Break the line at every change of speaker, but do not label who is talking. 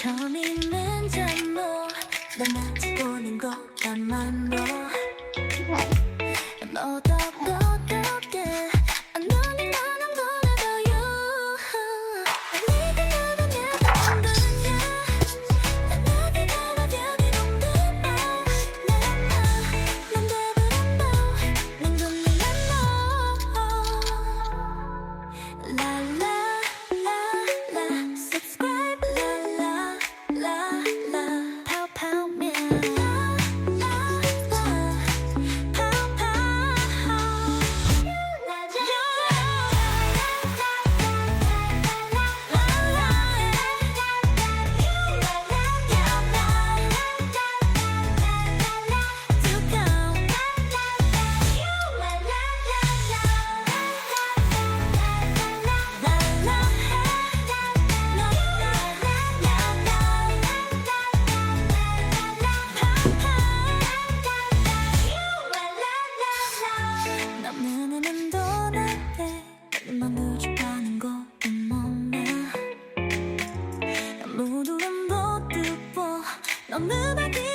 처음이면 잠못 난 아직 보는 것만으로 너도 어떻게 눈이 나는 보내봐요 네가 나면 약간 거냐 나게 가라 벽이 동동아 난 대부분 난 눈이 난 너. Subscribe pow pow meow pow 너무는 돌아대 너만 우주하는 거인 몸에 아무도 안 보고 너는 아기